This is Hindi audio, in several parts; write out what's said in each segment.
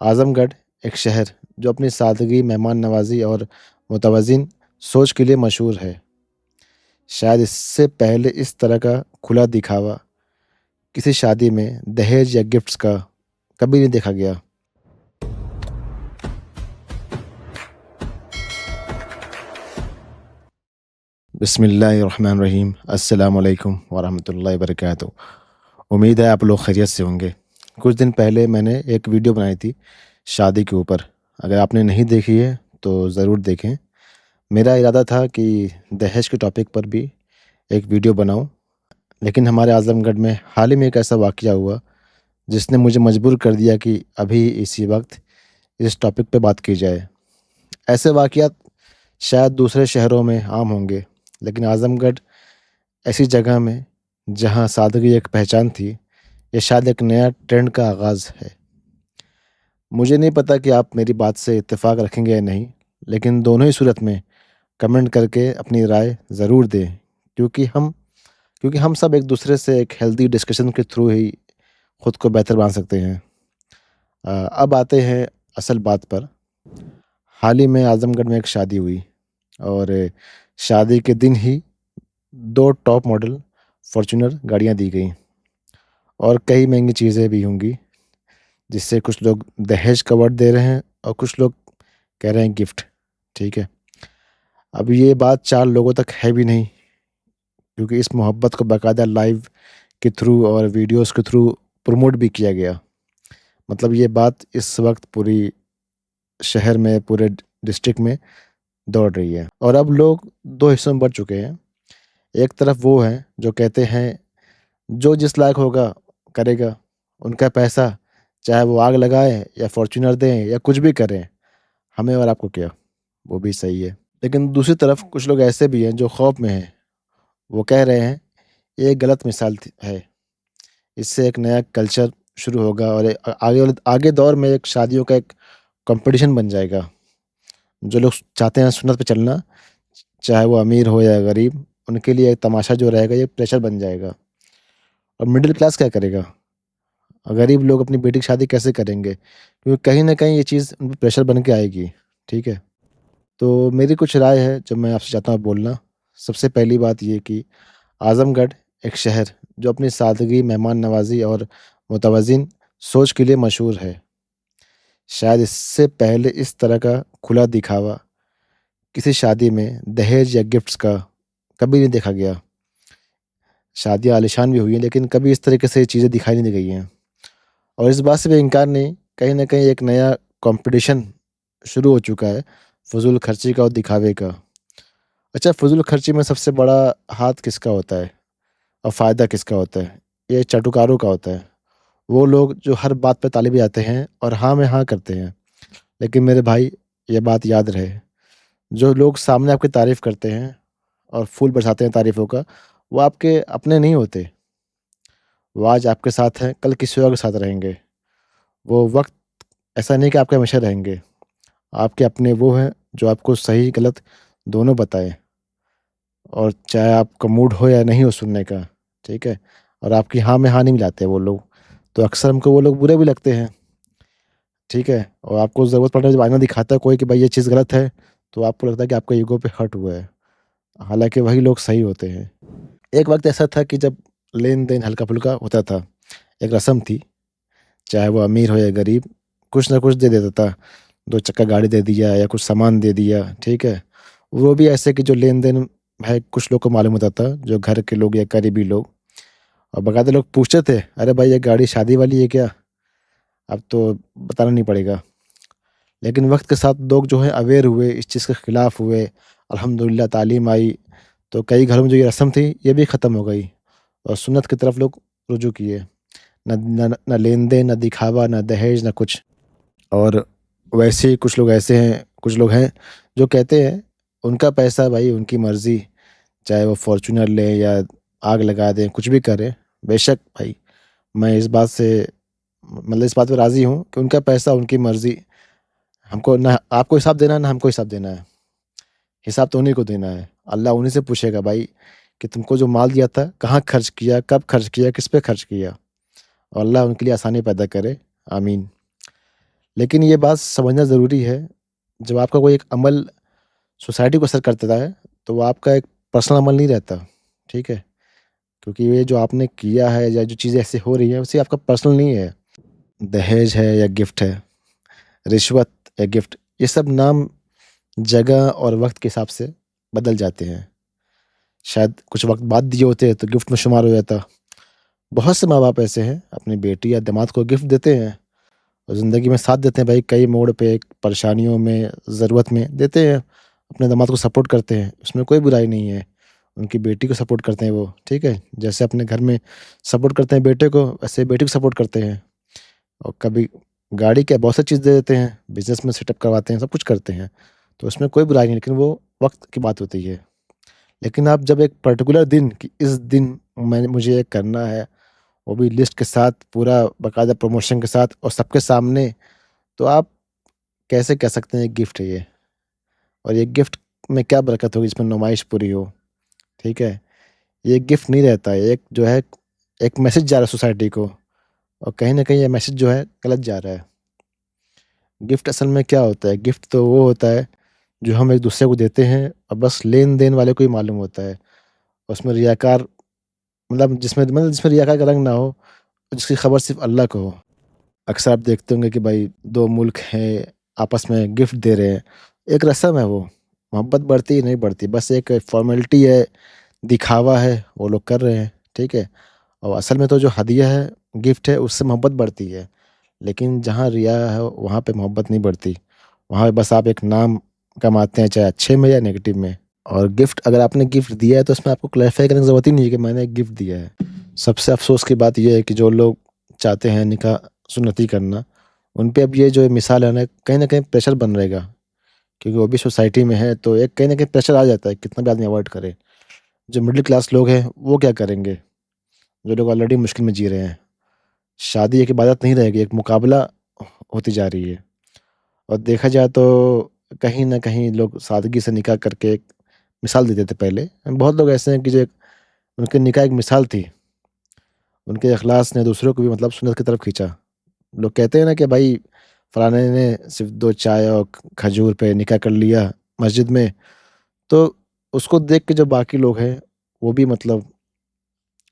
आज़मगढ़ एक शहर जो अपनी सादगी, मेहमान नवाज़ी और मुतवाज़िन सोच के लिए मशहूर है। शायद इससे पहले इस तरह का खुला दिखावा किसी शादी में दहेज या गिफ्ट्स का कभी नहीं देखा गया। बिस्मिल्लाहिर्रहमानिर्रहीम। अस्सलाम वालेकुम वरहमतुल्लाहि वबरकातुहू। उम्मीद है आप लोग खैरियत से होंगे। कुछ दिन पहले मैंने एक वीडियो बनाई थी शादी के ऊपर। अगर आपने नहीं देखी है तो ज़रूर देखें। मेरा इरादा था कि दहेज के टॉपिक पर भी एक वीडियो बनाऊं, लेकिन हमारे आज़मगढ़ में हाल ही में एक ऐसा वाक़या हुआ जिसने मुझे मजबूर कर दिया कि अभी इसी वक्त इस टॉपिक पे बात की जाए। ऐसे वाक़यात शायद दूसरे शहरों में आम होंगे, लेकिन आज़मगढ़ ऐसी जगह में जहां सादगी एक पहचान थी, ये शायद एक नया ट्रेंड का आगाज़ है। मुझे नहीं पता कि आप मेरी बात से इत्तेफाक रखेंगे या नहीं, लेकिन दोनों ही सूरत में कमेंट करके अपनी राय ज़रूर दें, क्योंकि हम क्योंकि हम सब एक दूसरे से एक हेल्दी डिस्कशन के थ्रू ही खुद को बेहतर बना सकते हैं। अब आते हैं असल बात पर। हाल ही में आज़मगढ़ में एक शादी हुई और शादी के दिन ही 2 टॉप मॉडल फॉर्च्यूनर गाड़ियाँ दी गईं और कई महँगी चीज़ें भी होंगी, जिससे कुछ लोग दहेज का वर्ड दे रहे हैं और कुछ लोग कह रहे हैं गिफ्ट। ठीक है? अब ये बात 4 लोगों तक है भी नहीं, क्योंकि इस मोहब्बत को बाकायदा लाइव के थ्रू और वीडियोज़ के थ्रू प्रमोट भी किया गया। मतलब ये बात इस वक़्त पूरी शहर में, पूरे डिस्ट्रिक्ट में दौड़ रही है और अब लोग 2 हिस्सों में बँट चुके हैं। एक तरफ वो हैं जो कहते हैं जो जिस लायक होगा करेगा, उनका पैसा चाहे वो आग लगाएँ या फॉर्च्यूनर दें या कुछ भी करें, हमें और आपको क्या, वो भी सही है। लेकिन दूसरी तरफ कुछ लोग ऐसे भी हैं जो खौफ में हैं। वो कह रहे हैं ये एक गलत मिसाल है, इससे एक नया कल्चर शुरू होगा और आगे दौर में एक शादियों का एक कंपटीशन बन जाएगा। जो लोग चाहते हैं सुन्नत पे चलना, चाहे वो अमीर हो या गरीब, उनके लिए तमाशा जो रहेगा ये प्रेशर बन जाएगा। और मिडिल क्लास क्या करेगा? गरीब लोग अपनी बेटी की शादी कैसे करेंगे? क्योंकि कहीं न कहीं ये चीज़ उन पे प्रेशर बन के आएगी। ठीक है? तो मेरी कुछ राय है जो मैं आपसे चाहता हूँ बोलना। सबसे पहली बात ये कि आज़मगढ़ एक शहर जो अपनी सादगी, मेहमान नवाज़ी और मुतवाज़िन सोच के लिए मशहूर है। शायद इससे पहले इस तरह का खुला दिखावा किसी शादी में दहेज या गिफ्ट्स का कभी नहीं देखा गया। शादियाँ आलीशान भी हुई हैं, लेकिन कभी इस तरीके से ये चीज़ें दिखाई नहीं दी गई हैं। और इस बात से भी इनकार नहीं, कहीं न कहीं एक नया कॉम्पिटिशन शुरू हो चुका है, फ़िज़ूल खर्ची का और दिखावे का। अच्छा, फ़िज़ूल खर्ची में सबसे बड़ा हाथ किसका होता है और फ़ायदा किसका होता है? ये चाटुकारों का होता है। वो लोग जो हर बात पे ताली बजाते हैं और हाँ में हाँ करते हैं। लेकिन मेरे भाई, ये बात याद रहे, जो लोग सामने आपकी तारीफ़ करते हैं और फूल बरसाते हैं तारीफ़ों का, वो आपके अपने नहीं होते। वो आज आपके साथ हैं, कल किसी और के साथ रहेंगे। वो वक़्त ऐसा नहीं कि आपके हमेशा रहेंगे। आपके अपने वो हैं जो आपको सही गलत दोनों बताएँ, और चाहे आपका मूड हो या नहीं हो सुनने का, ठीक है? और आपकी हाँ में हाँ नहीं मिलाते वो लोग, तो अक्सर हमको वो लोग बुरे भी लगते हैं, ठीक है? और आपको ज़रूरत पड़ने पे जब आईना दिखाता है कोई कि भाई ये चीज़ गलत है, तो आपको लगता है कि आपका ईगो पे हर्ट हुआ है। हालाँकि वही लोग सही होते हैं। एक वक़्त ऐसा था कि जब लेन-देन हल्का-फुल्का होता था, एक रस्म थी, चाहे वो अमीर हो या गरीब, कुछ ना कुछ दे देता था। 2 चक्का गाड़ी दे दिया या कुछ सामान दे दिया, ठीक है? वो भी ऐसे कि जो लेन-देन है कुछ लोग को मालूम होता था, जो घर के लोग या करीबी लोग, और बाकायदा लोग पूछते थे, "अरे भाई, ये गाड़ी शादी वाली है क्या? अब तो बताना नहीं पड़ेगा।" लेकिन वक़्त के साथ लोग जो है अवेयर हुए, इस चीज़ के खिलाफ हुए, अल्हम्दुलिल्लाह तालीम आई, तो कई घरों में जो ये रस्म थी, ये भी ख़त्म हो गई और सुन्नत की तरफ लोग रुजू किए। ना लेन-देन, ना दिखावा, ना दहेज, ना कुछ। और वैसे ही कुछ लोग हैं जो कहते हैं उनका पैसा भाई उनकी मर्ज़ी, चाहे वो फ़ॉर्च्यूनर लें या आग लगा दें, कुछ भी करें। बेशक भाई, मैं इस बात से मतलब इस बात पे राज़ी हूँ कि उनका पैसा उनकी मर्ज़ी, हमको ना आपको हिसाब देना है, ना हमको हिसाब देना है। हिसाब तो उन्हीं को देना है। अल्लाह उन्हीं से पूछेगा भाई कि तुमको जो माल दिया था, कहाँ खर्च किया, कब खर्च किया, किस पे खर्च किया? और अल्लाह उनके लिए आसानी पैदा करे, आमीन। लेकिन ये बात समझना ज़रूरी है, जब आपका कोई एक अमल सोसाइटी को असर करता है, तो वो आपका एक पर्सनल अमल नहीं रहता, ठीक है? क्योंकि ये जो आपने किया है या जो चीज़ें ऐसे हो रही हैं, वैसे आपका पर्सनल नहीं है। दहेज है या गिफ्ट है, रिश्वत या गिफ्ट, ये सब नाम जगह और वक़्त के हिसाब से बदल जाते हैं। शायद कुछ वक़्त बाद दिए होते तो गिफ्ट में शुमार हो जाता। बहुत से माँ-बाप ऐसे हैं, अपनी बेटी या दामाद को गिफ्ट देते हैं और ज़िंदगी में साथ देते हैं भाई, कई मोड़ पे परेशानियों में, ज़रूरत में देते हैं, अपने दामाद को सपोर्ट करते हैं, उसमें कोई बुराई नहीं है। उनकी बेटी को सपोर्ट करते हैं वो, ठीक है? जैसे अपने घर में सपोर्ट करते हैं बेटे को, वैसे बेटी को सपोर्ट करते हैं। और कभी गाड़ी क्या बहुत सी चीज़ दे देते हैं, बिज़नेस में सेटअप करवाते हैं, सब कुछ करते हैं। तो उसमें कोई बुराई नहीं, लेकिन वो वक़्त की बात होती है। लेकिन आप जब एक पर्टिकुलर दिन कि इस दिन मुझे ये करना है, वो भी लिस्ट के साथ, पूरा बाकायदा प्रमोशन के साथ और सबके सामने, तो आप कैसे कह सकते हैं गिफ्ट है ये? और ये गिफ्ट में क्या बरकत होगी जिसमें नुमाइश पूरी हो, ठीक है? ये गिफ्ट नहीं रहता है, एक जो है एक मैसेज जा रहा है सोसाइटी को और कहीं न कहीं ये मैसेज जो है गलत जा रहा है। गिफ्ट असल में क्या होता है? गिफ्ट तो वो होता है जो हम एक-दूसरे को देते हैं और बस लेन-देन वाले को ही मालूम होता है। उसमें रियाकार जिसमें रियाकार का रंग ना हो, जिसकी खबर सिर्फ़ अल्लाह को हो। अक्सर आप देखते होंगे कि भाई 2 मुल्क हैं, आपस में गिफ्ट दे रहे हैं। एक रस्म है वो, मोहब्बत बढ़ती है नहीं बढ़ती, बस एक फ़ॉर्मेलिटी है, दिखावा है, वो लोग कर रहे हैं, ठीक है? और असल में तो जो हदिया है, गिफ्ट है, उससे मोहब्बत बढ़ती है। लेकिन जहाँ रिया है, वहाँ पे मोहब्बत नहीं बढ़ती। वहाँ पे बस आप एक नाम कमाते हैं, चाहे अच्छे में या नेगेटिव में। और गिफ्ट अगर आपने गिफ्ट दिया है, तो इसमें आपको क्लैरिफ़ाई करने की ज़रूरत ही नहीं है कि मैंने एक गिफ्ट दिया है। सबसे अफ़सोस की बात ये है कि जो लोग चाहते हैं निकाह सुन्नती करना, उन पे अब ये जो मिसाल है ना, कहीं न कहीं प्रेशर बन रहेगा। क्योंकि वो भी सोसाइटी में है, तो एक कहीं न कहीं प्रेशर आ जाता है, कितना भी आदमी अवॉइड करे। जो मिडल क्लास लोग हैं, वो क्या करेंगे? जो लोग ऑलरेडी मुश्किल में जी रहे हैं। शादी एक इबादत नहीं रहेगी, एक मुकाबला होती जा रही है। और देखा जाए तो कहीं न कहीं लोग सादगी से निकाह करके एक मिसाल देते थे पहले। बहुत लोग ऐसे हैं कि जो एक उनके निकाह एक मिसाल थी। उनके इखलास ने दूसरों को भी मतलब सुन्नत की तरफ खींचा। लोग कहते हैं ना कि भाई फलाने ने सिर्फ़ 2 चाय और खजूर पे निकाह कर लिया मस्जिद में, तो उसको देख के जो बाकी लोग हैं, वो भी मतलब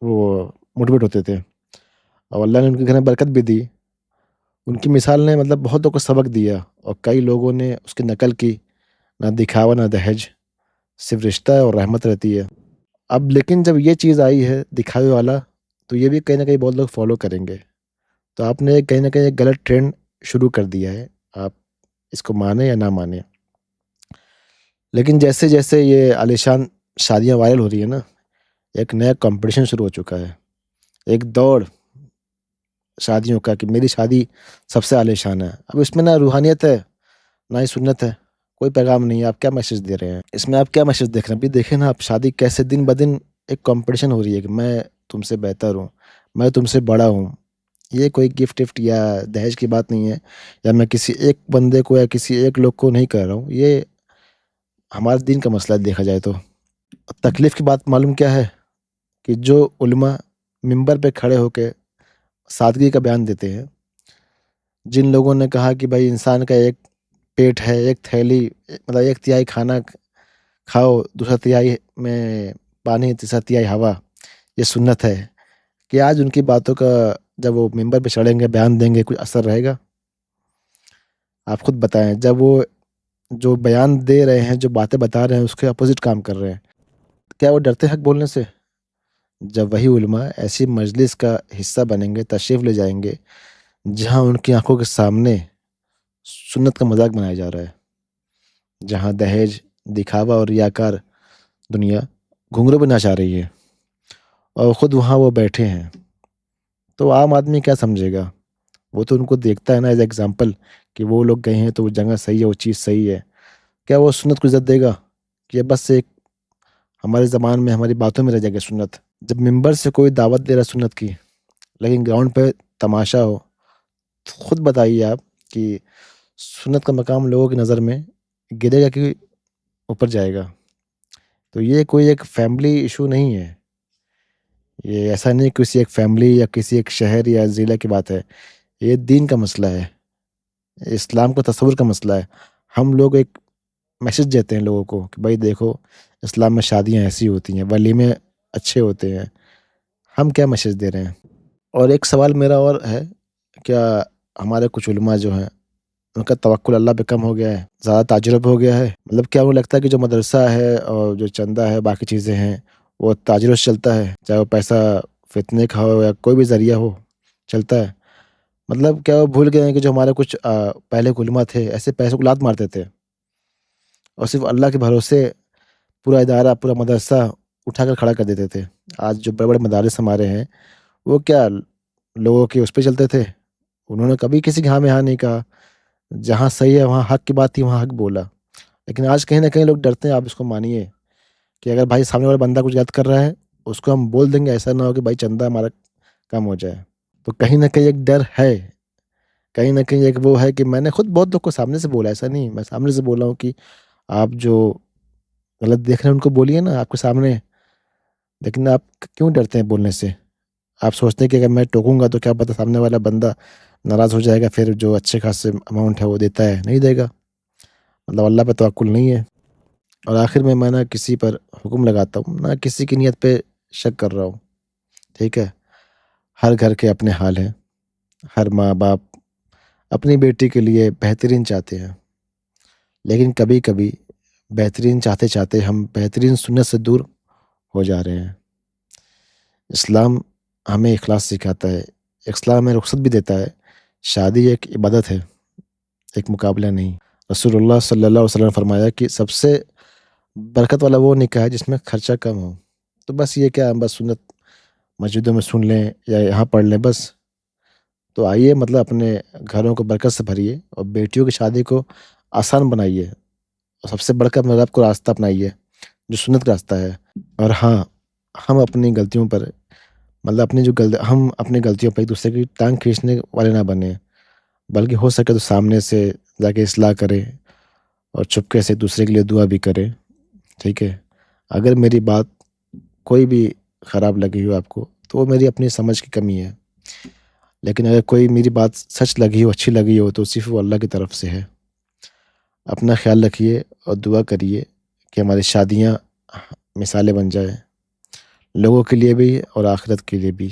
वो मोटिवेट होते थे और अल्लाह ने उनके घर में बरकत भी दी। उनकी मिसाल ने मतलब बहुतों को सबक दिया और कई लोगों ने उसकी नकल की। ना दिखावा, ना दहेज, सिर्फ़ रिश्ता है और रहमत रहती है। अब लेकिन जब ये चीज़ आई है दिखावे वाला, तो ये भी कहीं न कहीं बहुत लोग फ़ॉलो करेंगे। तो आपने कहीं न कहीं एक गलत ट्रेंड शुरू कर दिया है। आप इसको माने या ना माने। लेकिन जैसे-जैसे ये आलीशान शादियाँ वायरल हो रही है ना, एक नया कॉम्पिटिशन शुरू हो चुका है। एक दौड़ शादियों का कि मेरी शादी सबसे आलीशान है। अब इसमें ना रूहानियत है, ना ही सुन्नत है। कोई पैगाम नहीं है, आप क्या मैसेज दे रहे हैं? इसमें आप क्या मैसेज देख रहे हैं? अभी देखिए ना आप शादी कैसे दिन-ब-दिन एक कॉम्पिटिशन हो रही है कि मैं तुमसे बेहतर हूँ, मैं तुमसे बड़ा हूँ। ये कोई गिफ्ट-विफ्ट या दहेज की बात नहीं है या मैं किसी एक बंदे को या किसी एक लोग को नहीं कह रहा हूँ। ये हमारे दीन का मसला है देखा जाए तो। तकलीफ़ की बात मालूम क्या है? कि जो उलमा मिंबर पे खड़े होके सादगी का बयान देते हैं, जिन लोगों ने कहा कि भाई इंसान का एक पेट है, एक थैली मतलब 1/3 खाना खाओ, दूसरा तिहाई में पानी, तीसरा तिहाई हवा, ये सुन्नत है। कि आज उनकी बातों का जब वो मिंबर पे चढ़ेंगे, बयान देंगे, कुछ असर रहेगा? आप खुद बताएँ, जब वो जो बयान दे रहे हैं, जो बातें बता रहे हैं, उसके अपोज़िट काम कर रहे हैं। क्या वो डरते हैं हक़ बोलने से? जब वही उलमा ऐसी मजलिस का हिस्सा बनेंगे, तशरीफ़ ले जाएँगे, जहाँ उनकी आँखों के सामने सुन्नत का मज़ाक बनाया जा रहा है, जहाँ दहेज, दिखावा और रियाकार दुनिया घुंघरू पे नाचा रही है और खुद वहाँ वो बैठे हैं, तो आम आदमी क्या समझेगा? वो तो उनको देखता है ना एज़ एग्ज़ाम्पल कि वो लोग गए हैं तो वो जगह सही है, वो चीज़ सही है। क्या वो सुन्नत को इज़्ज़त देगा? कि ये बस एक हमारे ज़बान में, हमारी बातों में रह जाएगी सुन्नत। जब मिंबर से कोई दावत दे रहा है सुन्नत की, लेकिन ग्राउंड पे तमाशा हो, तो खुद बताइए आप कि सुन्नत का मकाम लोगों की नज़र में गिरेगा कि ऊपर जाएगा? तो ये कोई एक फैमिली इश्यू नहीं है। ये ऐसा नहीं किसी एक फैमिली या किसी एक शहर या ज़िले की बात है। ये दीन का मसला है। इस्लाम का तसव्वुर का मसला है। हम लोग एक मैसेज देते हैं लोगों को कि भाई देखो, इस्लाम में शादियाँ ऐसी होती हैं, वलीमे अच्छे होते हैं। हम क्या मैसेज दे रहे हैं? और एक सवाल मेरा और है, क्या हमारे कुछ उलमा जो हैं, उनका तवक्कुल अल्लाह पे कम हो गया है? ज़्यादा ताजुर्ब हो गया है? मतलब क्या उन्हें लगता है कि जो मदरसा है और जो चंदा है, बाकी चीज़ें हैं, वो ताजुर्ब से चलता है? चाहे वो पैसा फितने का हो या कोई भी ज़रिया हो, चलता है? मतलब क्या वो भूल गए हैं कि जो हमारे कुछ पहले के उलमा थे, ऐसे पैसों को लात मारते थे और सिर्फ़ अल्लाह के भरोसे पूरा इदारा, पूरा मदरसा उठाकर खड़ा कर देते थे। आज जो बड़े-बड़े मदारिस हमारे हैं, वो क्या लोगों के उस पे चलते थे? उन्होंने कभी किसी के हाँ में हाँ नहीं कहा। जहाँ सही है वहाँ हक की बात थी, वहाँ हक बोला। लेकिन आज कहीं न कहीं लोग डरते हैं, आप इसको मानिए, कि अगर भाई सामने वाला बंदा कुछ गलत कर रहा है, उसको हम बोल देंगे, ऐसा ना हो कि भाई चंदा हमारा कम हो जाए। तो कहीं न कहीं एक डर है, कहीं न कहीं एक वो है कि मैंने खुद बहुत लोग को सामने से बोला, ऐसा नहीं, मैं सामने से बोला हूँ कि आप जो गलत देख रहे हैं उनको बोलिए ना आपके सामने, लेकिन आप क्यों डरते हैं बोलने से? आप सोचते हैं कि अगर मैं टोकूँगा तो क्या पता सामने वाला बंदा नाराज़ हो जाएगा, फिर जो अच्छे खासे अमाउंट है वो देता है, नहीं देगा। मतलब अल्लाह पे तवक्कुल नहीं है। और आखिर में मैं ना किसी पर हुक्म लगाता हूँ, ना किसी की नीयत पे शक कर रहा हूँ, ठीक है? हर घर के अपने हाल हैं, हर माँ-बाप अपनी बेटी के लिए बेहतरीन चाहते हैं, लेकिन कभी-कभी बेहतरीन चाहते-चाहते हम बेहतरीन सुन्नत से दूर हो जा रहे हैं। इस्लाम हमें इखलास सिखाता है, इस्लाम हमें रुख़्सत भी देता है। शादी एक इबादत है, एक मुकाबला नहीं। रसूलुल्लाह सल्लल्लाहु अलैहि वसल्लम ने फरमाया कि सबसे बरकत वाला वो निकाह है जिसमें खर्चा कम हो। तो बस ये क्या, हम बस सुन्नत मस्जिदों में सुन लें या यहाँ पढ़ लें बस। तो आइए, मतलब अपने घरों को बरकत से भरिए और बेटियों की शादी को आसान बनाइए और सबसे बढ़कर मज़हब को रास्ता अपनाइए, जो सुन्नत का रास्ता है। और हाँ, हम अपनी गलतियों पर, मतलब अपनी जो गल हम अपनी गलतियों पे एक-दूसरे की टाँग खींचने वाले ना बने, बल्कि हो सके तो सामने से जाके इस्लाह करें और चुपके से एक-दूसरे के लिए दुआ भी करें, ठीक है? अगर मेरी बात कोई भी ख़राब लगी हो आपको, तो वो मेरी अपनी समझ की कमी है। लेकिन अगर कोई मेरी बात सच लगी हो, अच्छी लगी हो, तो सिर्फ़ वो अल्लाह की तरफ से है। अपना ख़्याल रखिए और दुआ करिए कि हमारी शादियाँ मिसालें बन जाएँ, लोगों के लिए भी और आखिरत के लिए भी।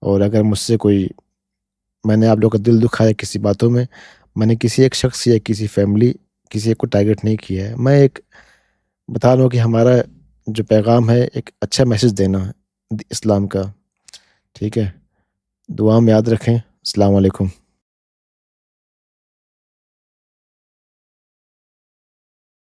और अगर मुझसे कोई, मैंने आप लोगों का दिल दुखाया किसी बातों में, मैंने किसी एक शख़्स या किसी फ़ैमिली, किसी एक को टारगेट नहीं किया है। मैं एक बता रहा हूँ कि हमारा जो पैगाम है, एक अच्छा मैसेज देना है इस्लाम का, ठीक है? दुआ में याद रखें। अस्सलाम वालेकुम।